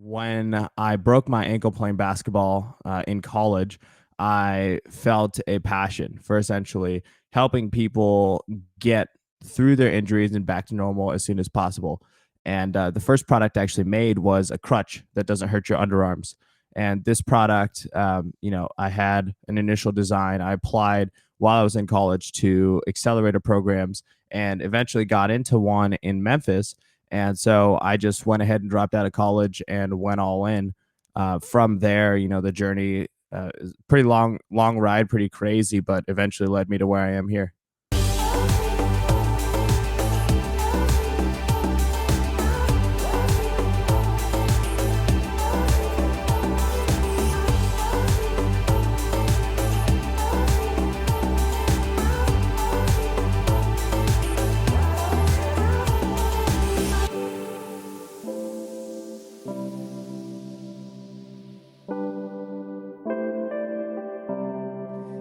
When I broke my ankle playing basketball in college, I felt a passion for essentially helping people get through their injuries and back to normal as soon as possible. And the first product I actually made was a crutch that doesn't hurt your underarms. And this product, I had an initial design I applied while I was in college to accelerator programs and eventually got into one in Memphis. And so I just went ahead and dropped out of college and went all in. From there, the journey is pretty long ride, pretty crazy, but eventually led me to where I am here.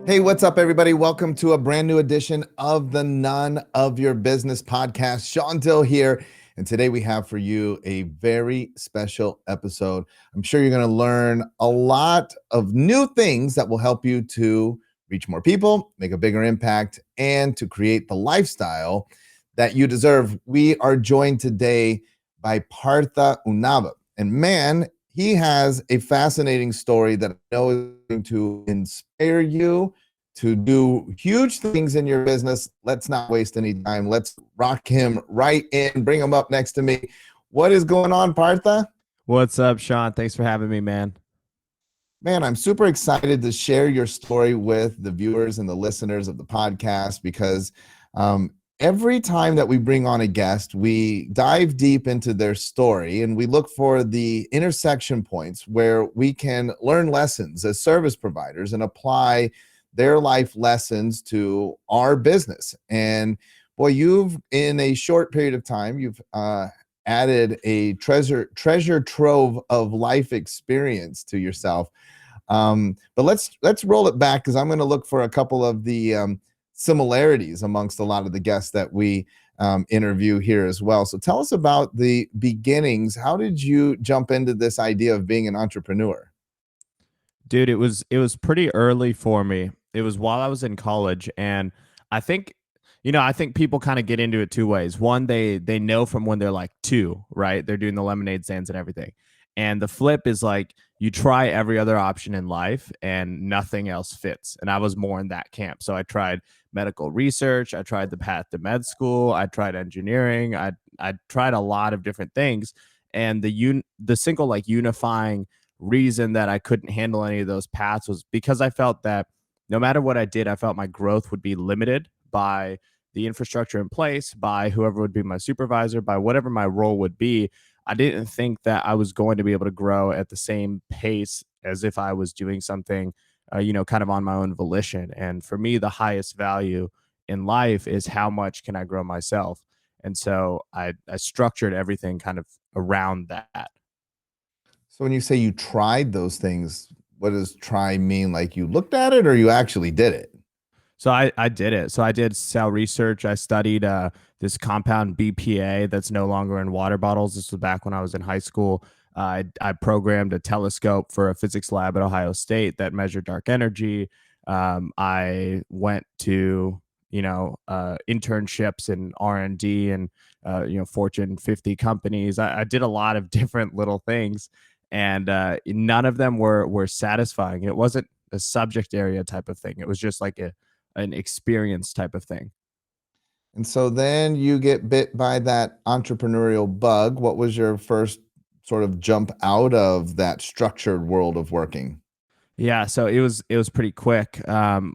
Hey, what's up, everybody? Welcome to a brand new edition of the None of Your Business podcast. Sean Dill here. And today we have for you a very special episode. I'm sure you're going to learn a lot of new things that will help you to reach more people, make a bigger impact, and to create the lifestyle that you deserve. We are joined today by Partha Unnava. And man, he has a fascinating story that I know is going to inspire you to do huge things in your business. Let's not waste any time. Let's rock him right in. Bring him up next to me. What is going on, Partha? What's up, Sean? Thanks for having me, man. Man, I'm super excited to share your story with the viewers and the listeners of the podcast because every time that we bring on a guest, we dive deep into their story and we look for the intersection points where we can learn lessons as service providers and apply their life lessons to our business. And boy, you've in a short period of time, you've added a treasure trove of life experience to yourself. But let's roll it back because I'm going to look for a couple of the similarities amongst a lot of the guests that we interview here as well. So tell us about the beginnings. How did you jump into this idea of being an entrepreneur? Dude, it was pretty early for me. It was while I was in college, and I think I think people kind of get into it two ways. One, they know from when they're like two, right? They're doing the lemonade stands and everything. And the flip is like you try every other option in life and nothing else fits. And I was more in that camp. So I tried medical research, I tried the path to med school, I tried engineering, I tried a lot of different things. And the single like unifying reason that I couldn't handle any of those paths was because I felt that no matter what I did, I felt my growth would be limited by the infrastructure in place, by whoever would be my supervisor, by whatever my role would be. I didn't think that I was going to be able to grow at the same pace as if I was doing something, kind of on my own volition. And for me, the highest value in life is how much can I grow myself. And so I structured everything kind of around that. So when you say you tried those things, what does try mean? Like you looked at it or you actually did it? So I did it. So I did cell research. I studied this compound BPA that's no longer in water bottles. This was back when I was in high school. I programmed a telescope for a physics lab at Ohio State that measured dark energy. I went to internships in R&D and Fortune 50 companies. I did a lot of different little things, and none of them were satisfying. It wasn't a subject area type of thing. It was just like an experience type of thing. And so then you get bit by that entrepreneurial bug. What was your first sort of jump out of that structured world of working? Yeah, so it was pretty quick.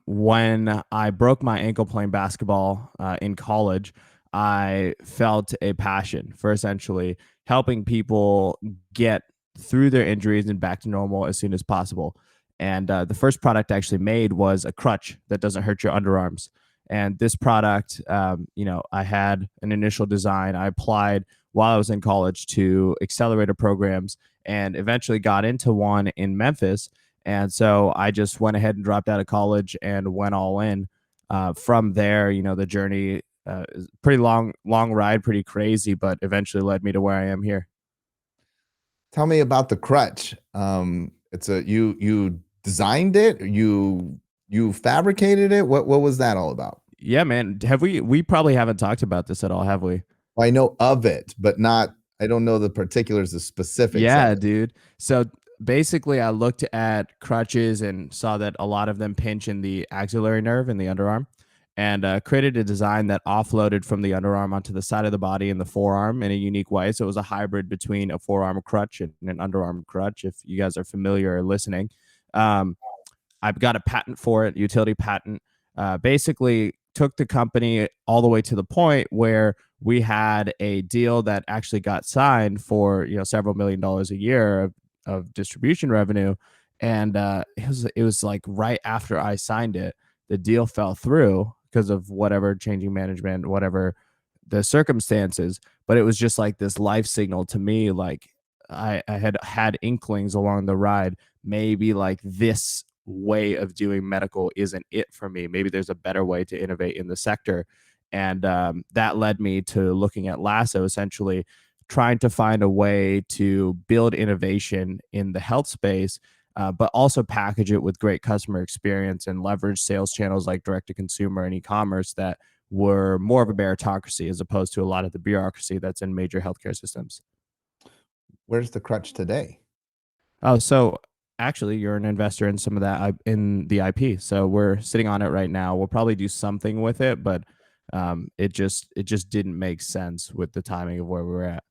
When I broke my ankle playing basketball in college, I felt a passion for essentially helping people get through their injuries and back to normal as soon as possible. And the first product I actually made was a crutch that doesn't hurt your underarms. And this product, I had an initial design I applied while I was in college to accelerator programs and eventually got into one in Memphis. And so I just went ahead and dropped out of college and went all in. From there, the journey is pretty long ride, pretty crazy, but eventually led me to where I am here. Tell me about the crutch. It's a you designed it, you fabricated it. What was that all about? Yeah, man. Have we probably haven't talked about this at all, have we? Well, I know of it, but not I don't know the particulars, the specifics of Yeah, it. dude. So basically, I looked at crutches and saw that a lot of them pinch in the axillary nerve in the underarm, and created a design that offloaded from the underarm onto the side of the body and the forearm in a unique way. So it was a hybrid between a forearm crutch and an underarm crutch. If you guys are familiar or listening, um, I've got a patent for it, utility patent. Basically, took the company all the way to the point where we had a deal that actually got signed for several $1 million a year of distribution revenue, and it was like right after I signed it, the deal fell through because of whatever changing management, whatever the circumstances. But it was just like this life signal to me, like I had inklings along the ride, maybe like this way of doing medical isn't it for me. Maybe there's a better way to innovate in the sector. And that led me to looking at Lasso, essentially trying to find a way to build innovation in the health space, but also package it with great customer experience and leverage sales channels like direct to consumer and e-commerce that were more of a meritocracy as opposed to a lot of the bureaucracy that's in major healthcare systems. Where's the crutch today? Oh, so actually, you're an investor in some of that in the IP. So we're sitting on it right now. We'll probably do something with it, but it just didn't make sense with the timing of where we were at.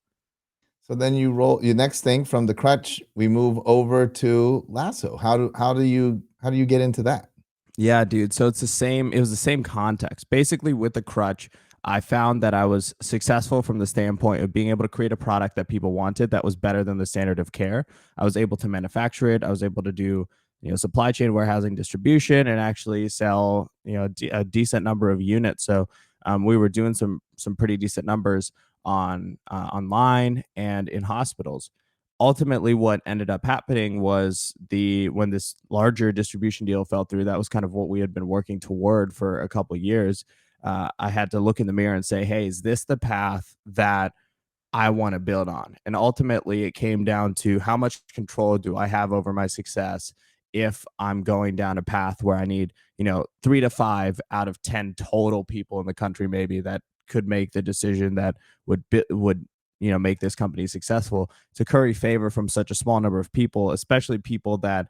So then you roll your next thing from the crutch, we move over to lasso. How do you get into that? Yeah, dude. So it was the same context. Basically, with the crutch, I found that I was successful from the standpoint of being able to create a product that people wanted that was better than the standard of care. I was able to manufacture it. I was able to do, supply chain, warehousing, distribution, and actually sell, a decent number of units. So we were doing some pretty decent numbers on online and in hospitals. Ultimately what ended up happening was the when this larger distribution deal fell through, that was kind of what we had been working toward for a couple of years. I had to look in the mirror and say, hey, is this the path that I want to build on? And ultimately, it came down to how much control do I have over my success if I'm going down a path where I need, 3 to 5 out of 10 total people in the country, maybe, that could make the decision that would make this company successful, to curry favor from such a small number of people, especially people that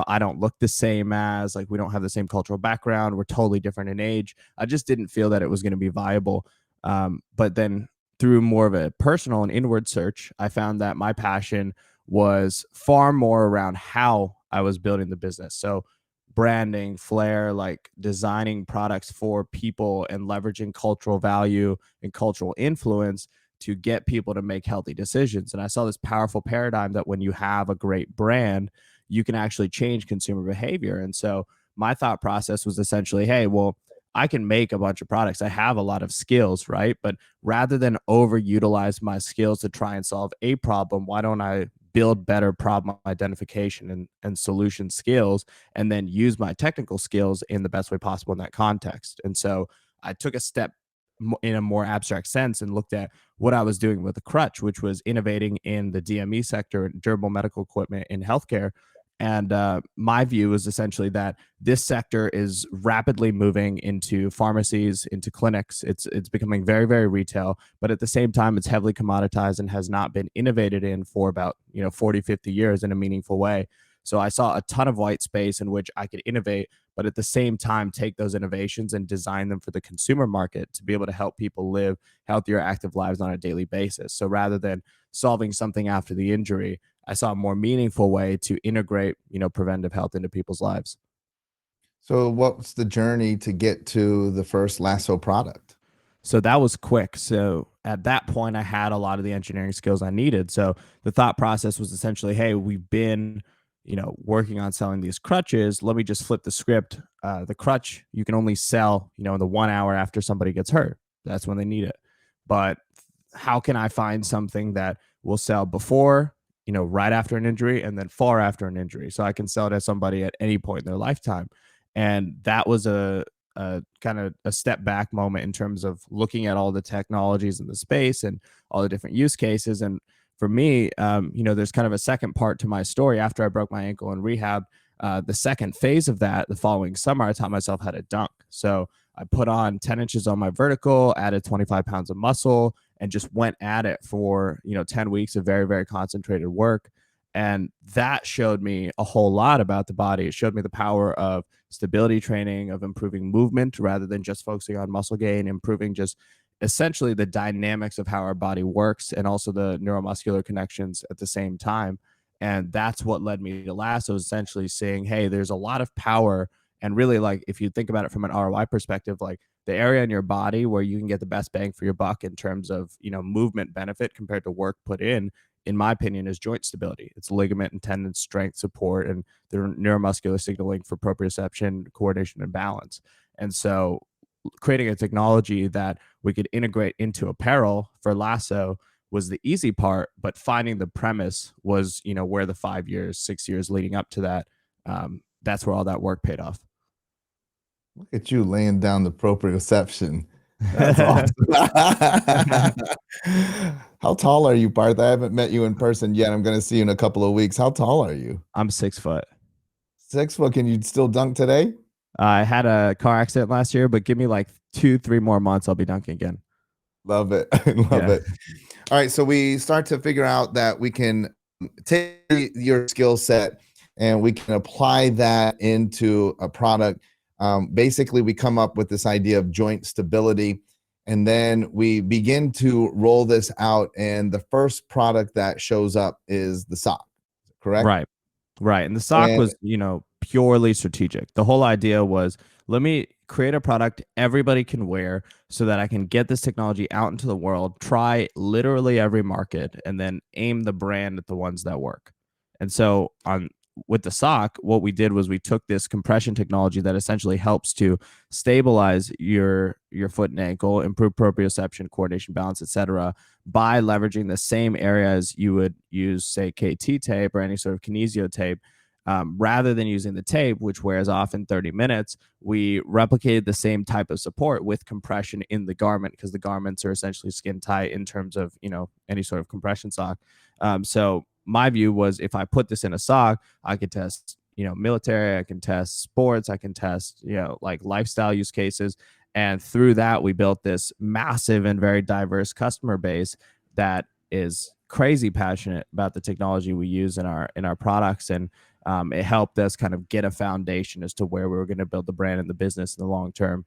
I don't look the same as, like we don't have the same cultural background, we're totally different in age. I just didn't feel that it was going to be viable. But then through more of a personal and inward search, I found that my passion was far more around how I was building the business. So, branding, flair, like designing products for people and leveraging cultural value and cultural influence to get people to make healthy decisions. And I saw this powerful paradigm that when you have a great brand, you can actually change consumer behavior. And so, my thought process was essentially, hey, well, I can make a bunch of products. I have a lot of skills, right? But rather than overutilize my skills to try and solve a problem, why don't I build better problem identification and solution skills, and then use my technical skills in the best way possible in that context? And so I took a step in a more abstract sense and looked at what I was doing with the crutch, which was innovating in the DME sector, durable medical equipment in healthcare. And my view is essentially that this sector is rapidly moving into pharmacies, into clinics. It's becoming very, very retail, but at the same time, it's heavily commoditized and has not been innovated in for about 40, 50 years in a meaningful way. So I saw a ton of white space in which I could innovate, but at the same time, take those innovations and design them for the consumer market to be able to help people live healthier, active lives on a daily basis. So rather than solving something after the injury, I saw a more meaningful way to integrate, preventive health into people's lives. So what's the journey to get to the first lasso product? So that was quick. So at that point, I had a lot of the engineering skills I needed. So the thought process was essentially, hey, we've been, working on selling these crutches. Let me just flip the script. The crutch you can only sell, in the 1 hour after somebody gets hurt. That's when they need it. But how can I find something that will sell before, right after an injury, and then far after an injury, so I can sell it to somebody at any point in their lifetime? And that was a kind of a step back moment in terms of looking at all the technologies in the space and all the different use cases, and for me, there's kind of a second part to my story. After I broke my ankle in rehab, the second phase of that, the following summer, I taught myself how to dunk. So I put on 10 inches on my vertical, added 25 pounds of muscle, and just went at it for 10 weeks of very, very concentrated work. And that showed me a whole lot about the body. It showed me the power of stability training, of improving movement rather than just focusing on muscle gain, improving just essentially the dynamics of how our body works and also the neuromuscular connections at the same time. And that's what led me to Lasso, essentially saying, hey, there's a lot of power. And really, like, if you think about it from an ROI perspective, like the area in your body where you can get the best bang for your buck in terms of, movement benefit compared to work put in my opinion, is joint stability. It's ligament and tendon strength support and the neuromuscular signaling for proprioception, coordination, and balance. And so creating a technology that we could integrate into apparel for Lasso was the easy part, but finding the premise was, where the 5 years, 6 years leading up to that, that's where all that work paid off. Look at you laying down the proprioception. That's awesome. How tall are you, Partha? I haven't met you in person yet. I'm going to see you in a couple of weeks. How tall are you? I'm 6 foot. 6 foot. Can you still dunk today? I had a car accident last year, but give me like 2, 3 more months, I'll be dunking again. Love it. I love Yeah. it. All right. So we start to figure out that we can take your skill set and we can apply that into a product. Basically, we come up with this idea of joint stability, and then we begin to roll this out. And the first product that shows up is the sock, correct? Right. Right. And the sock And was, purely strategic. The whole idea was, let me create a product everybody can wear so that I can get this technology out into the world, try literally every market, and then aim the brand at the ones that work. And so on with the sock, what we did was we took this compression technology that essentially helps to stabilize your foot and ankle, improve proprioception, coordination, balance, etc., by leveraging the same areas you would use, say, KT tape or any sort of kinesio tape. Rather than using the tape, which wears off in 30 minutes, we replicated the same type of support with compression in the garment because the garments are essentially skin tight in terms of, any sort of compression sock. So my view was if I put this in a sock, I could test, military, I can test sports, I can test, like lifestyle use cases. And through that, we built this massive and very diverse customer base that is crazy passionate about the technology we use in our products. And it helped us kind of get a foundation as to where we were going to build the brand and the business in the long term.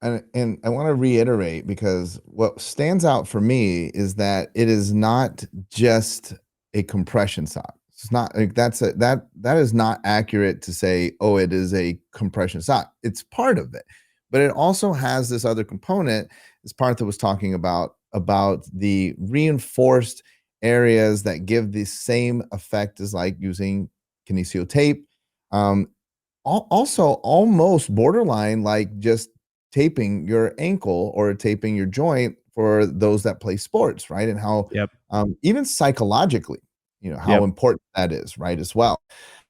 and I want to reiterate because what stands out for me is that it is not just a compression sock. It's not like that is not accurate to say, oh, it is a compression sock. It's part of it, but it also has this other component, as Partha was talking about the reinforced areas that give the same effect as like using kinesio tape. Um, Also almost borderline like just taping your ankle or taping your joint for those that play sports, right? And how Yep. even psychologically, how Yep. important that is, right? As well.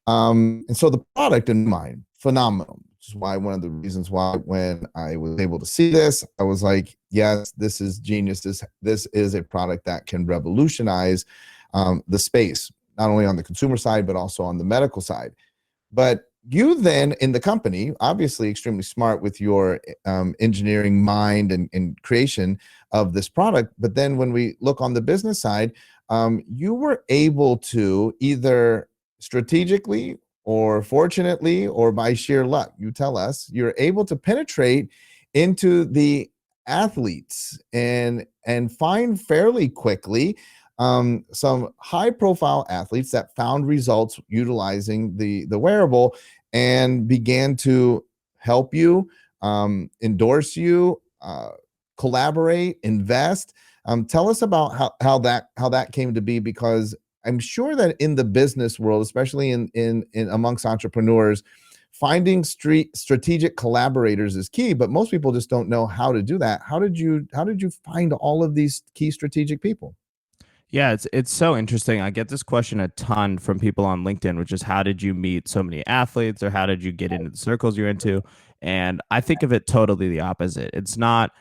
And so the product in mind, phenomenal. Which is why one of the reasons why when I was able to see this, I was like, yes, this is genius. This is a product that can revolutionize the space, not only on the consumer side but also on the medical side. But you then in the company, obviously extremely smart with your engineering mind and creation of this product. But then when we look on the business side, you were able to either strategically or fortunately or by sheer luck, you tell us, you're able to penetrate into the athletes and find fairly quickly some high profile athletes that found results utilizing the wearable and began to help you, endorse you, collaborate, invest. Tell us about how that came to be, because I'm sure that in the business world, especially in amongst entrepreneurs, finding strategic collaborators is key, but most people just don't know how to do that. How did you find all of these key strategic people? Yeah, it's so interesting. I get this question a ton from people on LinkedIn, which is how did you meet so many athletes or how did you get into the circles you're into? And I think of it totally the opposite. It's not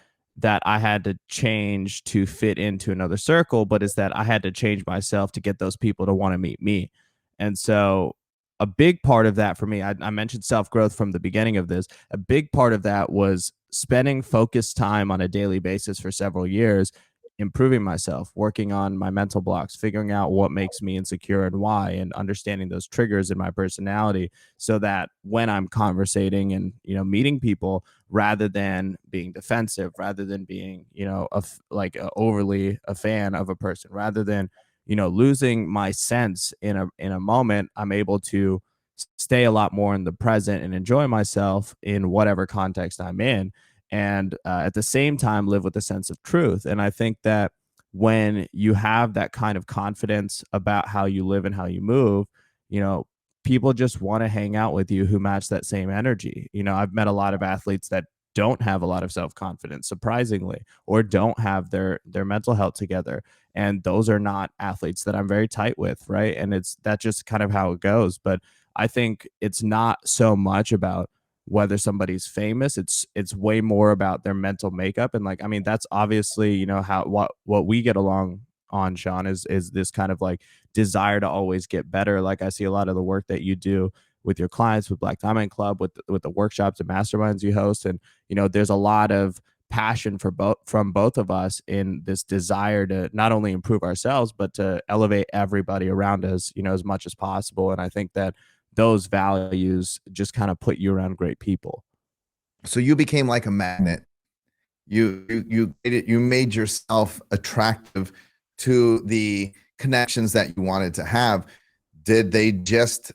that I had to change to fit into another circle, but is that I had to change myself to get those people to want to meet me. And so a big part of that for me, I mentioned self growth from the beginning of this. A big part of that was spending focused time on a daily basis for several years, improving myself, working on my mental blocks, figuring out what makes me insecure and why, and understanding those triggers in my personality so that when I'm conversating and, meeting people, rather than being defensive, rather than being, overly a fan of a person, rather than, losing my sense in a moment, I'm able to stay a lot more in the present and enjoy myself in whatever context I'm in, and at the same time live with a sense of truth. And I think that when you have that kind of confidence about how you live and how you move, you know people just want to hang out with you who match that same energy. I've met a lot of athletes that don't have a lot of self-confidence, surprisingly, or don't have their mental health together, and those are not athletes that I'm very tight with, right? And it's that just kind of how it goes. But I think it's not so much about whether somebody's famous. It's way more about their mental makeup. And like, I mean, that's obviously, how what we get along on, Sean, is this kind of like desire to always get better. Like, I see a lot of the work that you do with your clients, with Black Diamond Club, with the workshops and masterminds you host. And there's a lot of passion for both from both of us in this desire to not only improve ourselves but to elevate everybody around us, as much as possible. And I think that those values just kind of put you around great people. So you became like a magnet. You made yourself attractive to the connections that you wanted to have. Did they just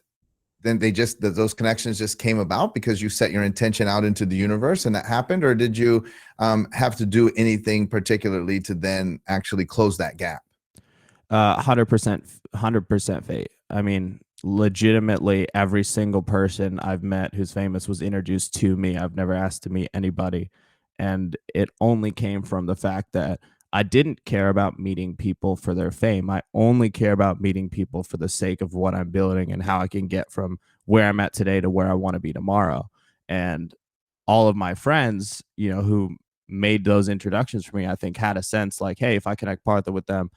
then they just those connections just came about because you set your intention out into the universe and that happened, or did you have to do anything particularly to then actually close that gap? 100%, 100% fate. I mean, legitimately, every single person I've met who's famous was introduced to me. I've never asked to meet anybody. And it only came from the fact that I didn't care about meeting people for their fame. I only care about meeting people for the sake of what I'm building and how I can get from where I'm at today to where I want to be tomorrow. And all of my friends, who made those introductions for me, I think had a sense like, hey, if I connect Partha with them,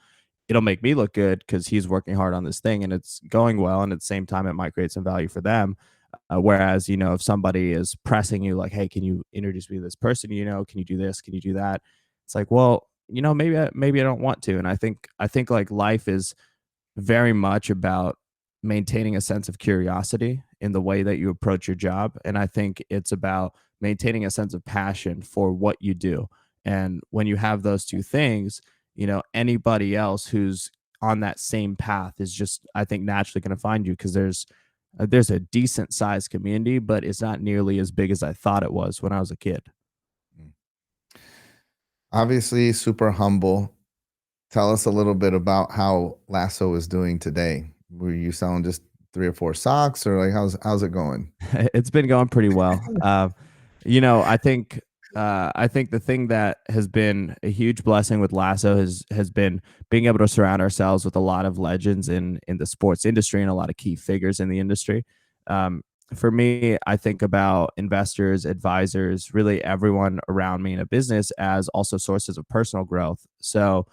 it'll make me look good because he's working hard on this thing and it's going well. And at the same time, it might create some value for them. Whereas, if somebody is pressing you like, hey, can you introduce me to this person? Can you do this? Can you do that? It's like, well, maybe I don't want to. And I think like life is very much about maintaining a sense of curiosity in the way that you approach your job. And I think it's about maintaining a sense of passion for what you do. And when you have those two things, anybody else who's on that same path is just, I think, naturally going to find you because there's a decent sized community, but it's not nearly as big as I thought it was when I was a kid. Obviously, super humble. Tell us a little bit about how Lasso is doing today. Were you selling just 3 or 4 socks, or like how's it going? It's been going pretty well. I think the thing that has been a huge blessing with Lasso has been being able to surround ourselves with a lot of legends in the sports industry and a lot of key figures in the industry. Um, for me, I think about investors, advisors, really everyone around me in a business as also sources of personal growth. So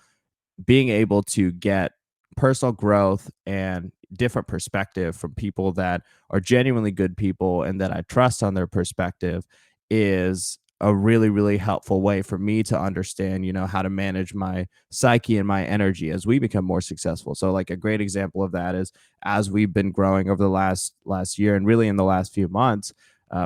being able to get personal growth and different perspective from people that are genuinely good people and that I trust on their perspective is a really, really helpful way for me to understand, how to manage my psyche and my energy as we become more successful. So like a great example of that is as we've been growing over the last year and really in the last few months,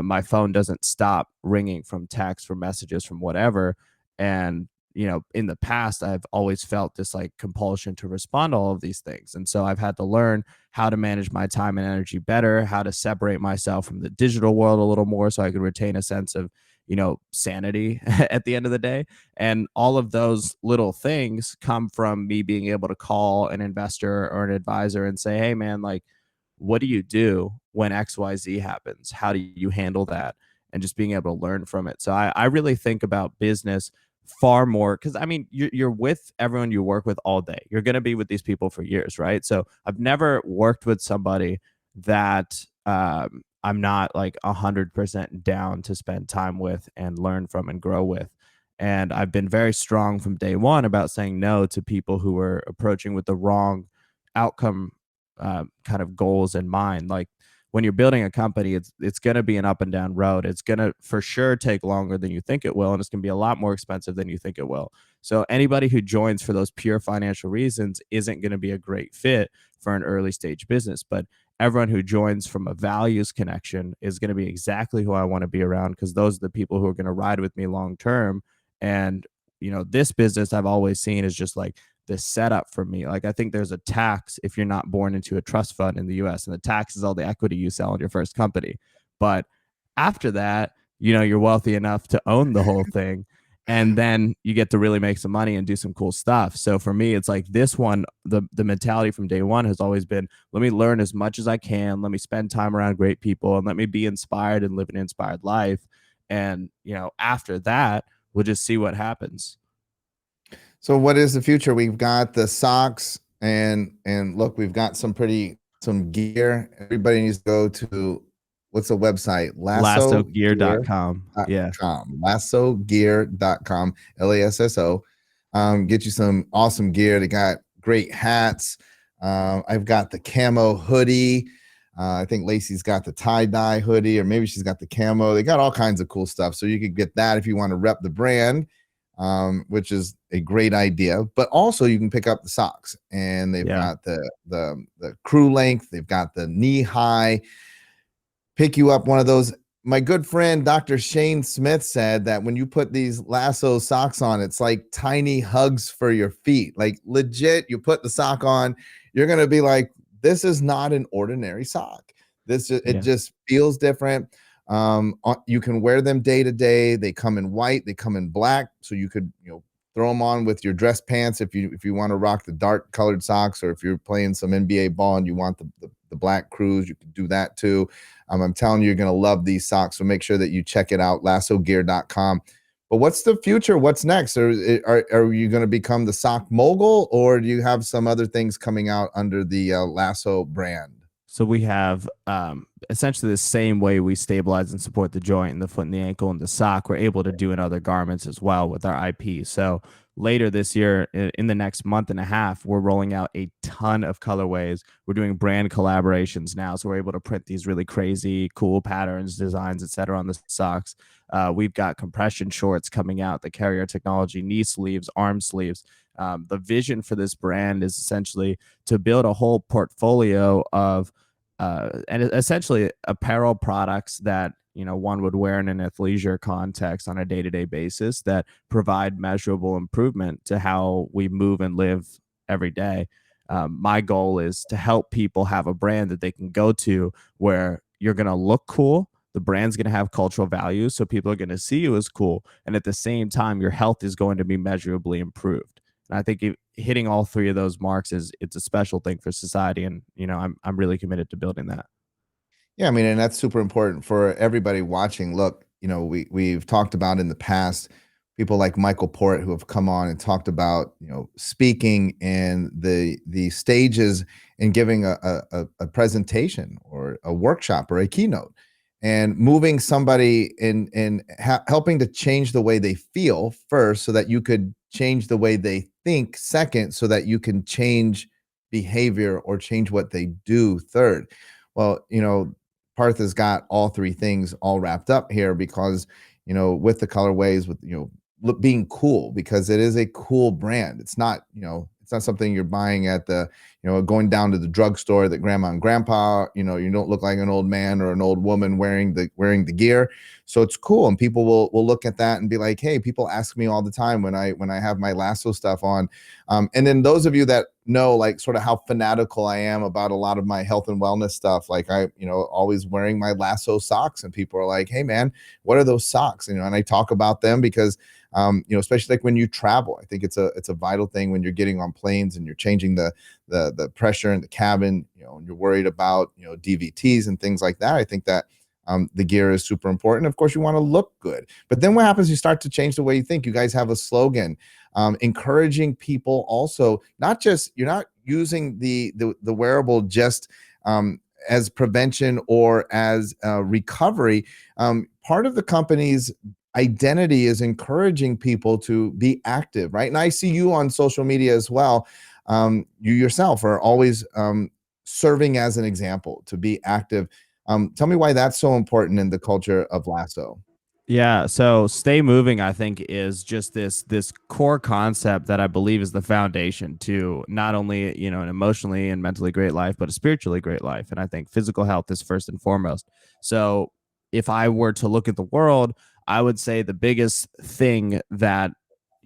my phone doesn't stop ringing from texts, from messages, from whatever. And in the past, I've always felt this like compulsion to respond to all of these things. And so I've had to learn how to manage my time and energy better, how to separate myself from the digital world a little more so I can retain a sense of, sanity at the end of the day. And all of those little things come from me being able to call an investor or an advisor and say, hey, man, like, what do you do when XYZ happens? How do you handle that? And just being able to learn from it. So I really think about business far more because I mean you're with everyone you work with all day. You're going to be with these people for years, right? So I've never worked with somebody that I'm not like 100% down to spend time with and learn from and grow with. And I've been very strong from day one about saying no to people who were approaching with the wrong outcome kind of goals in mind. Like when you're building a company, it's going to be an up and down road. It's going to for sure take longer than you think it will, and it's going to be a lot more expensive than you think it will. So anybody who joins for those pure financial reasons isn't going to be a great fit for an early stage business. But everyone who joins from a values connection is going to be exactly who I want to be around, because those are the people who are going to ride with me long term. And this business I've always seen is just like the setup for me. Like I think there's a tax if you're not born into a trust fund in the US, and the tax is all the equity you sell in your first company. But after that, you're wealthy enough to own the whole thing. And then you get to really make some money and do some cool stuff. So for me, it's like this one, the mentality from day one has always been, let me learn as much as I can. Let me spend time around great people and let me be inspired and live an inspired life. And, after that, we'll just see what happens. So what is the future? We've got the socks and look, we've got some gear. Everybody needs to go to what's the website? LassoGear.com. Yeah. Lassogear.com, Lasso. Get you some awesome gear. They got great hats. I've got the camo hoodie. I think Lacey's got the tie-dye hoodie, or maybe she's got the camo. They got all kinds of cool stuff. So you could get that if you want to rep the brand, which is a great idea. But also you can pick up the socks, and they've Yeah. got the crew length. They've got the knee high. Pick you up one of those. My good friend Dr. Shane Smith said that when you put these Lasso socks on, it's like tiny hugs for your feet. Like legit, you put the sock on, you're gonna be like, this is not an ordinary sock. It Yeah. just feels different. You can wear them day to day. They come in white, they come in black, so you could throw them on with your dress pants if you want to rock the dark colored socks, or if you're playing some NBA ball and you want the black crews, you can do that too. I'm telling you, you're going to love these socks. So make sure that you check it out, lassogear.com. But what's the future? What's next? Are you going to become the sock mogul, or do you have some other things coming out under the Lasso brand? So we have essentially the same way we stabilize and support the joint and the foot and the ankle and the sock, we're able to do in other garments as well with our IP. So later this year, in the next month and a half, we're rolling out a ton of colorways. We're doing brand collaborations now. So we're able to print these really crazy, cool patterns, designs, etc. on the socks. We've got compression shorts coming out that carry our technology, knee sleeves, arm sleeves. The vision for this brand is essentially to build a whole portfolio of and essentially apparel products that one would wear in an athleisure context on a day-to-day basis that provide measurable improvement to how we move and live every day. My goal is to help people have a brand that they can go to where you're going to look cool, the brand's going to have cultural values, so people are going to see you as cool, and at the same time your health is going to be measurably improved. And I think hitting all three of those marks it's a special thing for society, and I'm really committed to building that. Yeah, I mean, and that's super important for everybody watching. Look, we've talked about in the past people like Michael Port who have come on and talked about speaking and the stages and giving a presentation or a workshop or a keynote, and moving somebody in helping to change the way they feel first, so that you could change the way they think second, so that you can change behavior or change what they do third. Well, Partha's got all three things all wrapped up here, because with the colorways, with being cool, because it is a cool brand. It's not it's not something you're buying at the going down to the drugstore that grandma and grandpa, you don't look like an old man or an old woman wearing the gear. So it's cool, and people will look at that and be like, hey, people ask me all the time when I have my Lasso stuff on. And then those of you that know like sort of how fanatical I am about a lot of my health and wellness stuff, like I always wearing my Lasso socks, and people are like, hey man, what are those socks? And I talk about them because especially like when you travel, I think it's a vital thing when you're getting on planes and you're changing the pressure in the cabin, and you're worried about DVTs and things like that. I think that the gear is super important. Of course, you want to look good, but then what happens? You start to change the way you think. You guys have a slogan, encouraging people. Also, you're not using the wearable just as prevention or as recovery. Part of the company's identity is encouraging people to be active, right? And I see you on social media as well. You yourself are always serving as an example to be active. Tell me why that's so important in the culture of Lasso. Yeah, so stay moving, I think, is just this core concept that I believe is the foundation to not only, an emotionally and mentally great life, but a spiritually great life. And I think physical health is first and foremost. So if I were to look at the world, I would say the biggest thing that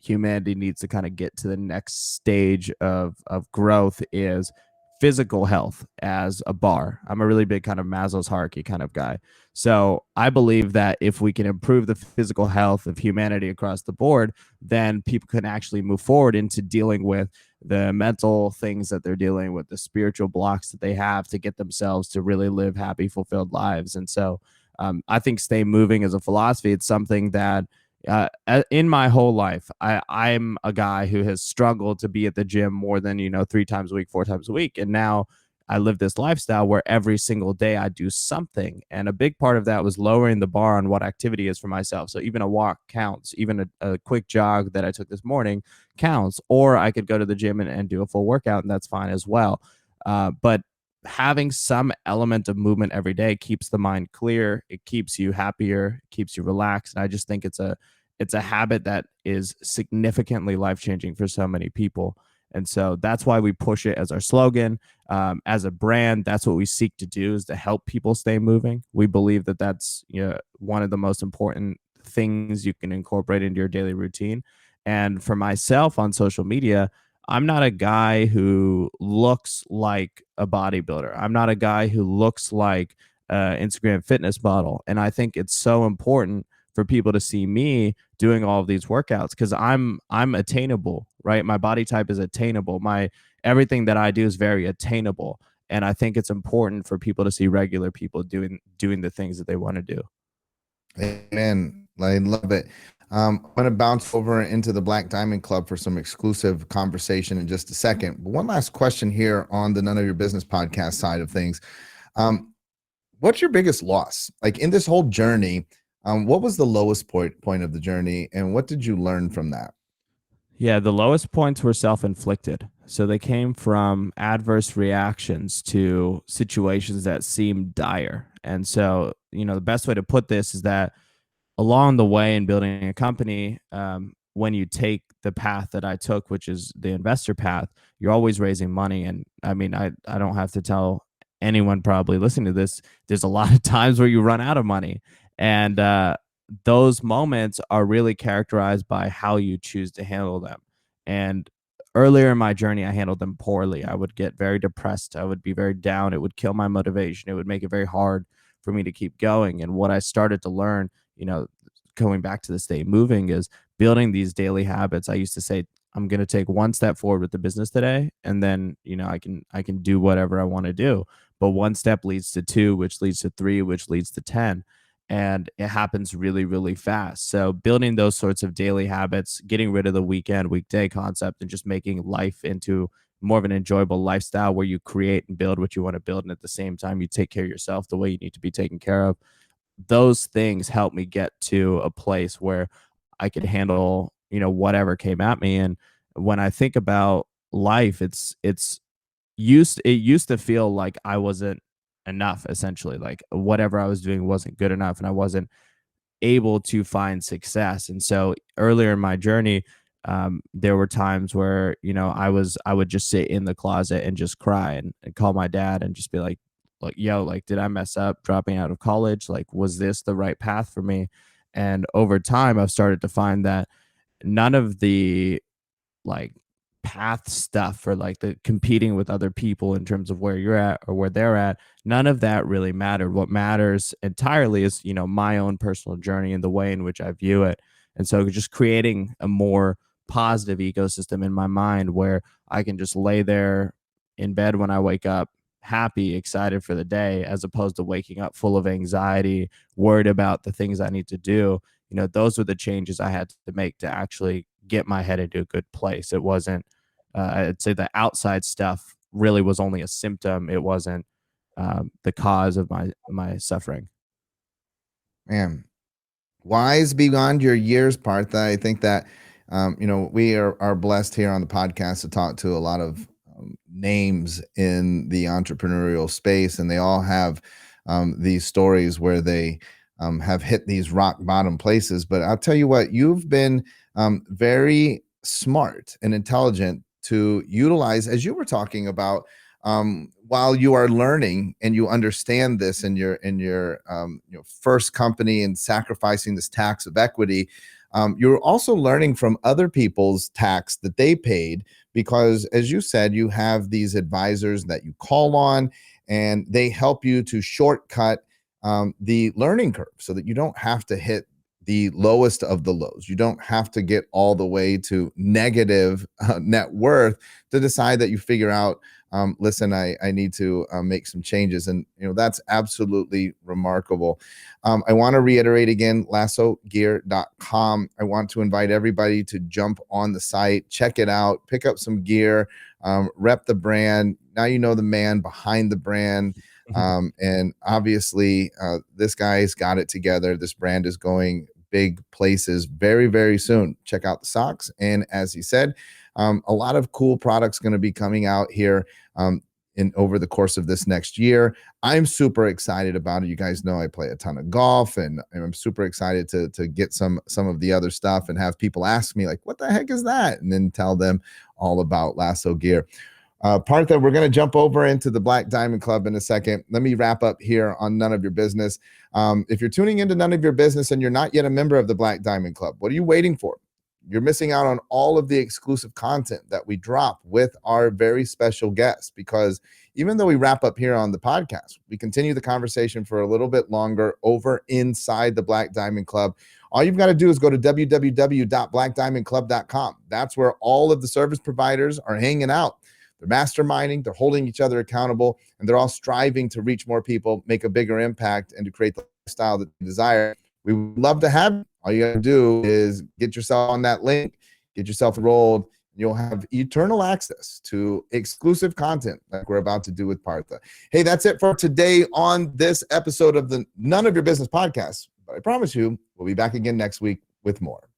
humanity needs to kind of get to the next stage of growth is physical health as a bar. I'm a really big kind of Maslow's hierarchy kind of guy. So I believe that if we can improve the physical health of humanity across the board, then people can actually move forward into dealing with the mental things that they're dealing with, the spiritual blocks that they have to get themselves to really live happy, fulfilled lives. And so I think stay moving as a philosophy. It's something that in my whole life, I'm a guy who has struggled to be at the gym more than 3 times a week, 4 times a week, and now I live this lifestyle where every single day I do something. And a big part of that was lowering the bar on what activity is for myself. So even a walk counts, even a quick jog that I took this morning counts, or I could go to the gym and do a full workout, and that's fine as well. But having some element of movement every day keeps the mind clear, it keeps you happier, it keeps you relaxed. And I just think it's a habit that is significantly life changing for so many people. And so that's why we push it as our slogan. As a brand, that's what we seek to do, is to help people stay moving. We believe that that's one of the most important things you can incorporate into your daily routine. And for myself on social media, I'm not a guy who looks like a bodybuilder. I'm not a guy who looks like an Instagram fitness model. And I think it's so important for people to see me doing all of these workouts because I'm attainable, right? My body type is attainable. My everything that I do is very attainable. And I think it's important for people to see regular people doing the things that they want to do. Amen. I love it. I'm going to bounce over into the Black Diamond Club for some exclusive conversation in just a second. But one last question here on the None of Your Business podcast side of things. Um, what's your biggest loss? Like in this whole journey, what was the lowest point of the journey, and what did you learn from that? Yeah, the lowest points were self inflicted. So they came from adverse reactions to situations that seemed dire. And so, the best way to put this is that along the way in building a company, when you take the path that I took, which is the investor path, you're always raising money. And I mean, I don't have to tell anyone probably listening to this, there's a lot of times where you run out of money. And those moments are really characterized by how you choose to handle them. And earlier in my journey, I handled them poorly. I would get very depressed. I would be very down. It would kill my motivation. It would make it very hard for me to keep going. And what I started to learn, going back to the state moving, is building these daily habits. I used to say, I'm going to take one step forward with the business today, and then I can do whatever I want to do. But one step leads to two, which leads to three, which leads to 10, and it happens really, really fast. So building those sorts of daily habits, getting rid of the weekday concept, and just making life into more of an enjoyable lifestyle where you create and build what you want to build, and at the same time you take care of yourself the way you need to be taken care of. Those things helped me get to a place where I could handle, whatever came at me. And when I think about life, it used to feel like I wasn't enough, essentially. Like whatever I was doing wasn't good enough, and I wasn't able to find success. And so earlier in my journey, there were times where I would just sit in the closet and just cry and call my dad and just be like, yo, like, did I mess up dropping out of college? Like, was this the right path for me? And over time, I've started to find that none of the like path stuff, or like the competing with other people in terms of where you're at or where they're at, none of that really mattered. What matters entirely is my own personal journey and the way in which I view it. And so just creating a more positive ecosystem in my mind where I can just lay there in bed when I wake up happy, excited for the day, as opposed to waking up full of anxiety, worried about the things I need to do. Those were the changes I had to make to actually get my head into a good place. It wasn't, I'd say the outside stuff really was only a symptom. It wasn't the cause of my suffering. Man, Wise beyond your years, Partha. I think that we are blessed here on the podcast to talk to a lot of names in the entrepreneurial space, and they all have these stories where they have hit these rock bottom places. But I'll tell you what, you've been very smart and intelligent to utilize, as you were talking about, while you are learning and you understand this in your first company and sacrificing this tax of equity. You're also learning from other people's tax that they paid, because as you said, you have these advisors that you call on and they help you to shortcut the learning curve so that you don't have to hit the lowest of the lows. You don't have to get all the way to negative net worth to decide that you figure out, listen, I need to make some changes. And, that's absolutely remarkable. I want to reiterate again, lassogear.com. I want to invite everybody to jump on the site, check it out, pick up some gear, rep the brand. Now you know the man behind the brand. And obviously, this guy's got it together. This brand is going big places very, very soon. Check out the socks. And as he said, a lot of cool products going to be coming out here over the course of this next year. I'm super excited about it. You guys know I play a ton of golf, and I'm super excited to get some of the other stuff and have people ask me like, what the heck is that? And then tell them all about Lasso Gear. Partha, we're going to jump over into the Black Diamond Club in a second. Let me wrap up here on None of Your Business. If you're tuning into None of Your Business and you're not yet a member of the Black Diamond Club, what are you waiting for? You're missing out on all of the exclusive content that we drop with our very special guests, because even though we wrap up here on the podcast, we continue the conversation for a little bit longer over inside the Black Diamond Club. All you've got to do is go to www.blackdiamondclub.com. That's where all of the service providers are hanging out. They're masterminding, they're holding each other accountable, and they're all striving to reach more people, make a bigger impact, and to create the lifestyle that they desire. We would love to have you. All you got to do is get yourself on that link, get yourself enrolled. You'll have eternal access to exclusive content like we're about to do with Partha. Hey, that's it for today on this episode of the None of Your Business podcast. But I promise you, we'll be back again next week with more.